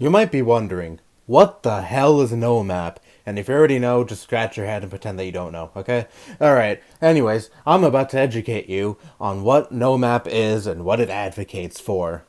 You might be wondering, what the hell is NOMAP? And if you already know, just scratch your head and pretend that you don't know, okay? Alright, anyways, I'm about to educate you on what NOMAP is and what it advocates for.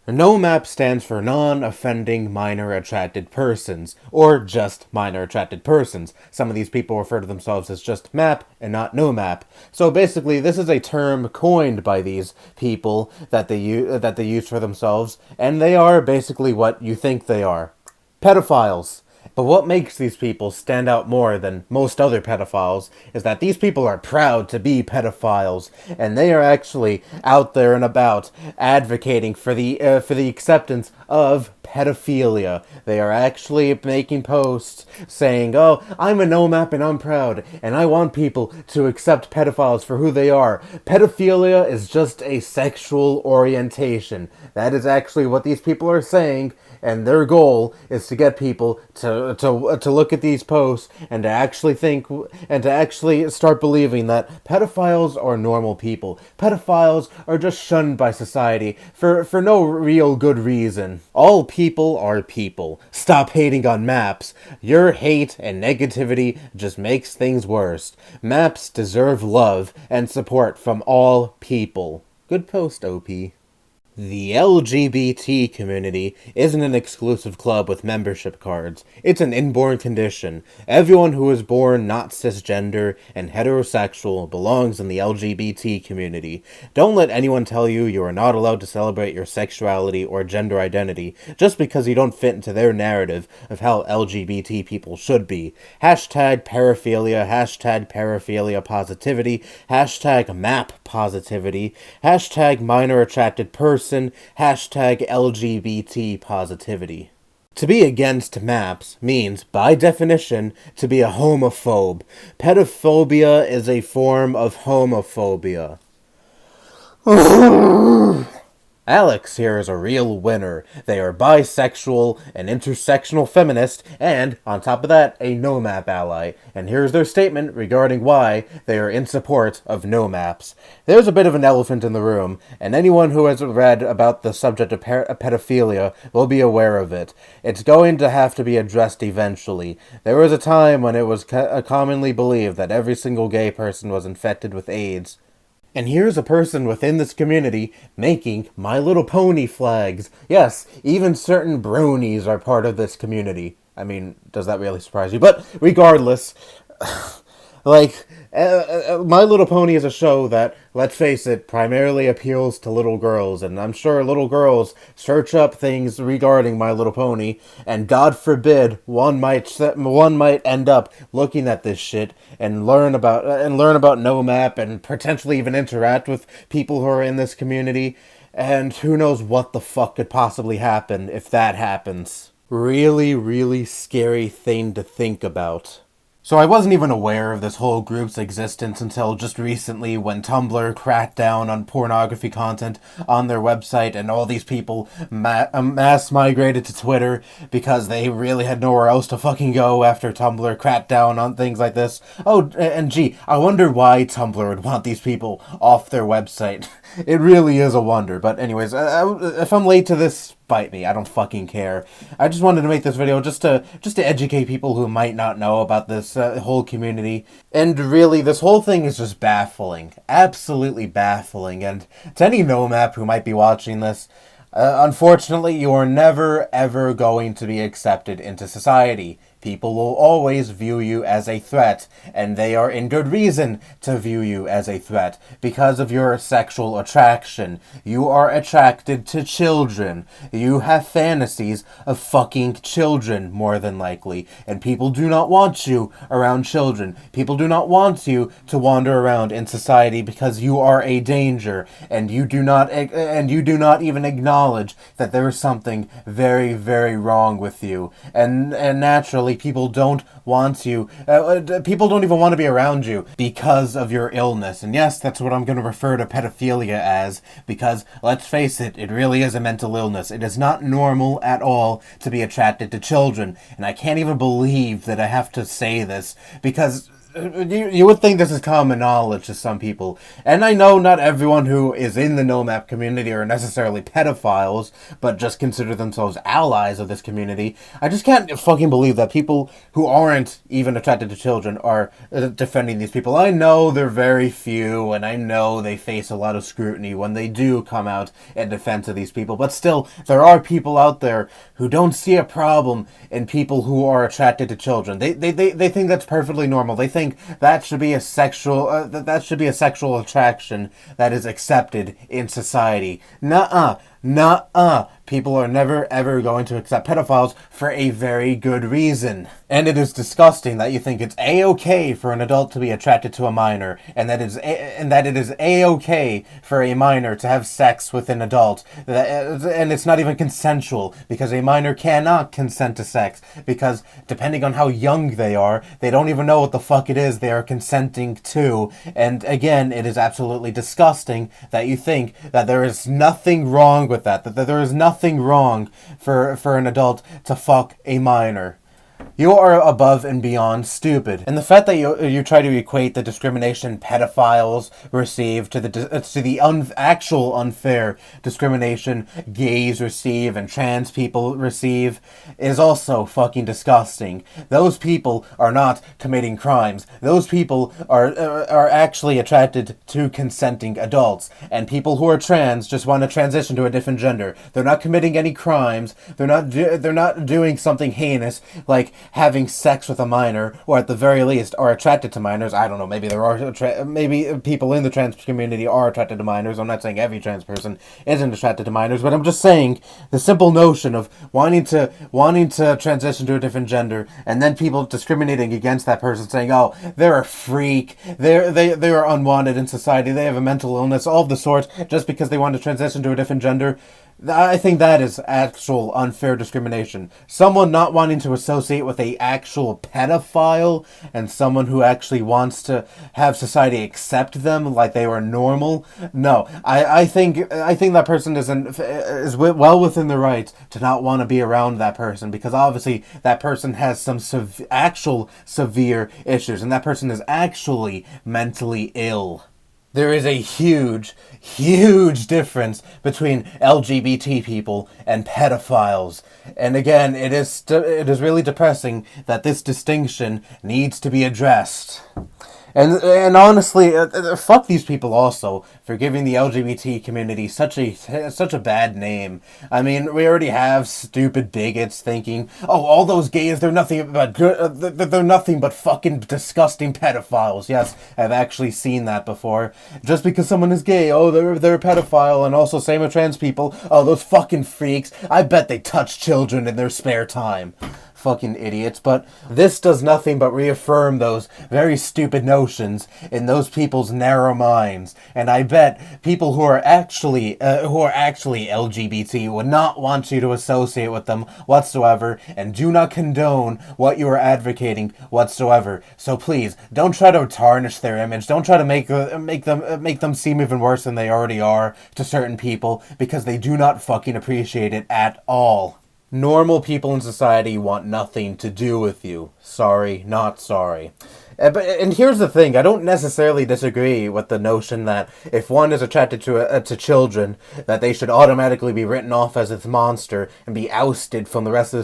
NOMAP stands for Non-Offending Minor Attracted Persons, or just Minor Attracted Persons. Some of these people refer to themselves as just MAP and not NOMAP. So basically, this is a term coined by these people that they use for themselves, and they are basically what you think they are. Pedophiles. But what makes these people stand out more than most other pedophiles is that these people are proud to be pedophiles, and they are actually out there and about advocating for the acceptance of pedophilia. They are actually making posts saying, "Oh, I'm a NOMAP and I'm proud, and I want people to accept pedophiles for who they are. Pedophilia is just a sexual orientation." That is actually what these people are saying. And their goal is to get people to look at these posts and to actually think and to actually start believing that pedophiles are normal people. Pedophiles are just shunned by society for no real good reason. All people are people. Stop hating on maps. Your hate and negativity just makes things worse. Maps deserve love and support from all people. Good post, OP. The LGBT community isn't an exclusive club with membership cards. It's an inborn condition. Everyone who is born not cisgender and heterosexual belongs in the LGBT community. Don't let anyone tell you you are not allowed to celebrate your sexuality or gender identity just because you don't fit into their narrative of how LGBT people should be. Hashtag paraphilia, hashtag paraphilia positivity, hashtag map positivity, hashtag minor attracted person, hashtag LGBT positivity. To be against maps means, by definition, to be a homophobe. Pedophobia is a form of homophobia. Alex here is a real winner. They are bisexual, an intersectional feminist, and, on top of that, a NOMAP ally. And here's their statement regarding why they are in support of NOMAPs. There's a bit of an elephant in the room, and anyone who has read about the subject of pedophilia will be aware of it. It's going to have to be addressed eventually. There was a time when it was commonly believed that every single gay person was infected with AIDS. And here's a person within this community making My Little Pony flags. Yes, even certain bronies are part of this community. I mean, does that really surprise you? But regardless, My Little Pony is a show that, let's face it, primarily appeals to little girls, and I'm sure little girls search up things regarding My Little Pony, and God forbid one might end up looking at this shit and learn about NOMAP and potentially even interact with people who are in this community, and who knows what the fuck could possibly happen if that happens. Really, really scary thing to think about. So I wasn't even aware of this whole group's existence until just recently when Tumblr cracked down on pornography content on their website, and all these people mass migrated to Twitter because they really had nowhere else to fucking go after Tumblr cracked down on things like this. Oh, and gee, I wonder why Tumblr would want these people off their website. It really is a wonder. But anyways, if I'm late to this, bite me. I don't fucking care. I just wanted to make this video just to educate people who might not know about this whole community. And really, this whole thing is just baffling. Absolutely baffling. And to any NOMAP who might be watching this, unfortunately, you are never, ever going to be accepted into society. People will always view you as a threat, and they are in good reason to view you as a threat because of your sexual attraction. You are attracted to children. You have fantasies of fucking children, more than likely, and people do not want you around children. People do not want you to wander around in society because you are a danger, and you do not even acknowledge that there is something very, very wrong with you. And naturally, people don't want you. People don't even want to be around you because of your illness. And yes, that's what I'm going to refer to pedophilia as, because let's face it, it really is a mental illness. It is not normal at all to be attracted to children. And I can't even believe that I have to say this, because you would think this is common knowledge to some people. And I know not everyone who is in the NOMAP community are necessarily pedophiles, but just consider themselves allies of this community. I just can't fucking believe that people who aren't even attracted to children are defending these people. I know they're very few, and I know they face a lot of scrutiny when they do come out in defense of these people, but still, there are people out there who don't see a problem in people who are attracted to children. They think that's perfectly normal. They think that should be a sexual that should be a sexual attraction that is accepted in society. Nuh-uh. Nuh-uh. People are never ever going to accept pedophiles for a very good reason. And it is disgusting that you think it's a-okay for an adult to be attracted to a minor, and that it is a-okay for a minor to have sex with an adult. And it's not even consensual, because a minor cannot consent to sex, because depending on how young they are, they don't even know what the fuck it is they are consenting to. And again, it is absolutely disgusting that you think that there is nothing wrong with that there is nothing wrong for an adult to fuck a minor. You are above and beyond stupid. And the fact that you try to equate the discrimination pedophiles receive to the actual unfair discrimination gays receive and trans people receive is also fucking disgusting. Those people are not committing crimes. Those people are actually attracted to consenting adults. And people who are trans just want to transition to a different gender. They're not committing any crimes. They're not doing something heinous like having sex with a minor, or at the very least are attracted to minors. I don't know, maybe there are maybe people in the trans community are attracted to minors. I'm not saying every trans person isn't attracted to minors, but I'm just saying the simple notion of wanting to transition to a different gender, and then people discriminating against that person, saying, oh, they're a freak, they are unwanted in society, they have a mental illness, all of the sorts, just because they want to transition to a different gender. I think that is actual unfair discrimination. Someone not wanting to associate with a actual pedophile and someone who actually wants to have society accept them like they were normal. No, I think that person is well within the right to not want to be around that person, because obviously that person has some actual severe issues, and that person is actually mentally ill. There is a huge, huge difference between LGBT people and pedophiles. And again, it is really depressing that this distinction needs to be addressed. And honestly, fuck these people also for giving the LGBT community such a bad name. I mean, we already have stupid bigots thinking, oh, all those gays, they're nothing but they're nothing but fucking disgusting pedophiles. Yes, I've actually seen that before. Just because someone is gay, oh, they're a pedophile, and also same with trans people. Oh, those fucking freaks. I bet they touch children in their spare time. Fucking idiots. But this does nothing but reaffirm those very stupid notions in those people's narrow minds. And I bet people who are actually LGBT would not want you to associate with them whatsoever, and do not condone what you are advocating whatsoever. So please, don't try to tarnish their image. Don't try to make them seem even worse than they already are to certain people, because they do not fucking appreciate it at all. Normal people in society want nothing to do with you. Sorry, not sorry. And here's the thing, I don't necessarily disagree with the notion that if one is attracted to children, that they should automatically be written off as a monster and be ousted from the rest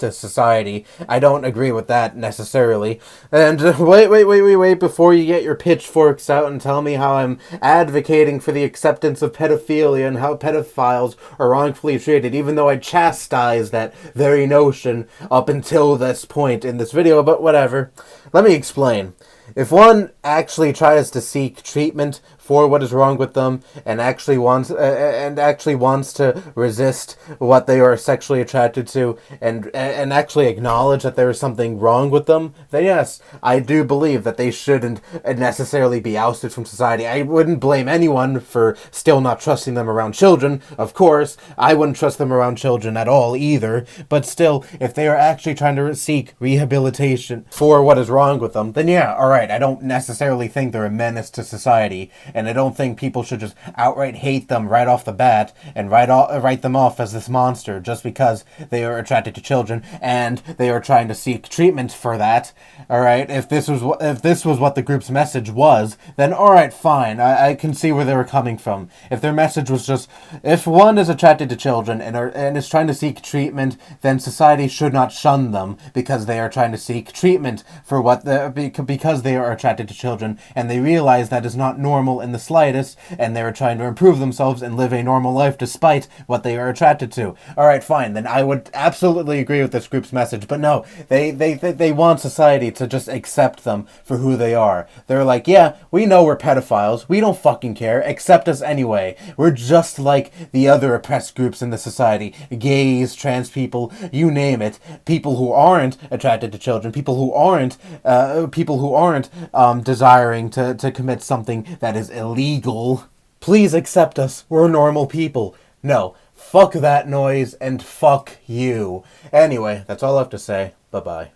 of society. I don't agree with that necessarily. And wait, before you get your pitchforks out and tell me how I'm advocating for the acceptance of pedophilia and how pedophiles are wrongfully treated, even though I chastise that very notion up until this point in this video, but whatever. Let me explain. If one actually tries to seek treatment for what is wrong with them and actually wants to resist what they are sexually attracted to and actually acknowledge that there is something wrong with them, then yes, I do believe that they shouldn't necessarily be ousted from society. I wouldn't blame anyone for still not trusting them around children. Of course, I wouldn't trust them around children at all either. But still, if they are actually trying to seek rehabilitation for what is wrong with them, then yeah, alright. right, I don't necessarily think they're a menace to society, and I don't think people should just outright hate them right off the bat and write them off as this monster just because they are attracted to children and they are trying to seek treatment for that. All right, if this was what the group's message was, then all right, fine. I can see where they were coming from. If their message was just, if one is attracted to children and is trying to seek treatment, then society should not shun them because they are trying to seek treatment for because they are attracted to children, and they realize that is not normal in the slightest, and they are trying to improve themselves and live a normal life despite what they are attracted to. All right, fine. Then I would absolutely agree with this group's message. But no, they want society to just accept them for who they are. They're like, yeah, we know we're pedophiles. We don't fucking care. Accept us anyway. We're just like the other oppressed groups in the society. Gays, trans people, you name it. People who aren't attracted to children. People who aren't desiring to commit something that is illegal. Please accept us. We're normal people. No. Fuck that noise and fuck you. Anyway, that's all I have to say. Bye-bye.